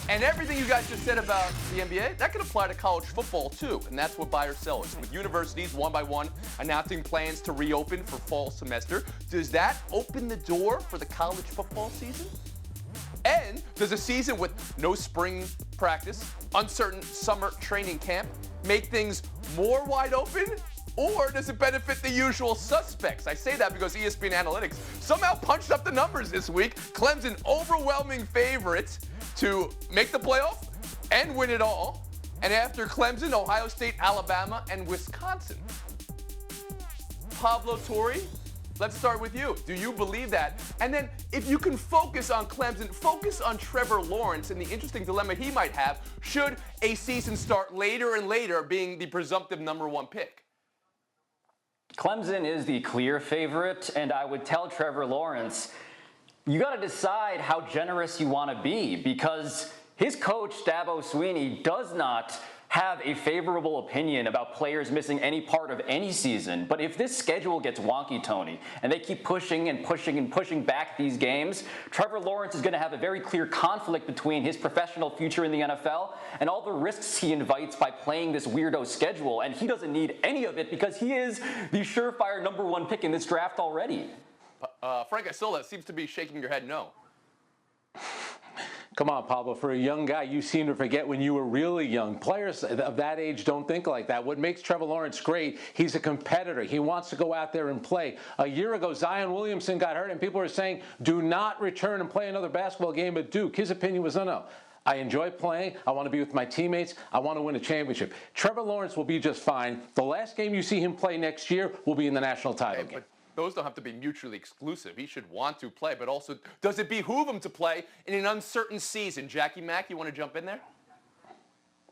And everything you guys just said about the NBA, that can apply to college football too. And that's what buy or sell is. With universities one by one announcing plans to reopen for fall semester, does that open the door for the college football season? And does a season with no spring practice, uncertain summer training camp make things more wide open? Or does it benefit the usual suspects? I say that because ESPN Analytics somehow punched up the numbers this week. Clemson overwhelming favorites to make the playoff and win it all. And after Clemson, Ohio State, Alabama, and Wisconsin. Pablo Torre, let's start with you. Do you believe that? And then if you can focus on Clemson, focus on Trevor Lawrence and the interesting dilemma he might have should a season start later and later being the presumptive #1 pick. Clemson is the clear favorite, and I would tell Trevor Lawrence, you got to decide how generous you want to be, because his coach, Dabo Swinney, does not have a favorable opinion about players missing any part of any season. But if this schedule gets wonky, Tony, and they keep pushing and pushing and pushing back these games, Trevor Lawrence is going to have a very clear conflict between his professional future in the NFL and all the risks he invites by playing this weirdo schedule. And he doesn't need any of it because he is the surefire #1 pick in this draft already. Frank Isola seems to be shaking your head no. Come on, Pablo. For a young guy, you seem to forget when you were really young. Players of that age don't think like that. What makes Trevor Lawrence great, he's a competitor. He wants to go out there and play. A year ago, Zion Williamson got hurt, and people were saying, do not return and play another basketball game at Duke. His opinion was, no. I enjoy playing. I want to be with my teammates. I want to win a championship. Trevor Lawrence will be just fine. The last game you see him play next year will be in the national title game. Those don't have to be mutually exclusive. He should want to play, but also, does it behoove him to play in an uncertain season? Jackie Mack, you want to jump in there?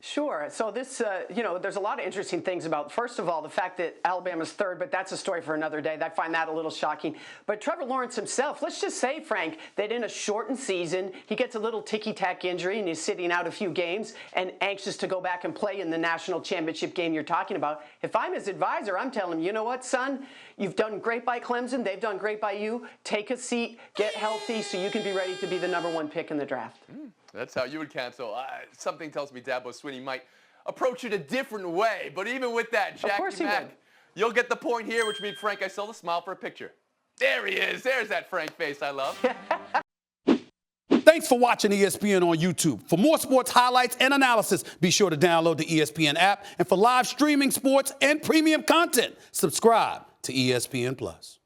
Sure. So this, there's a lot of interesting things about, first of all, the fact that Alabama's third, but that's a story for another day. I find that a little shocking. But Trevor Lawrence himself, let's just say, Frank, that in a shortened season, he gets a little ticky-tack injury and he's sitting out a few games and anxious to go back and play in the national championship game you're talking about. If I'm his advisor, I'm telling him, you know what, son? You've done great by Clemson. They've done great by you. Take a seat, get healthy so you can be ready to be the #1 pick in the draft. That's how you would cancel. Something tells me Dabo Swinney might approach it a different way. But even with that, Jackie Mack, you'll get the point here, which means Frank Isola, smile for a picture. There he is. There's that Frank face I love. Thanks for watching ESPN on YouTube. For more sports highlights and analysis, be sure to download the ESPN app. And for live streaming sports and premium content, subscribe to ESPN+.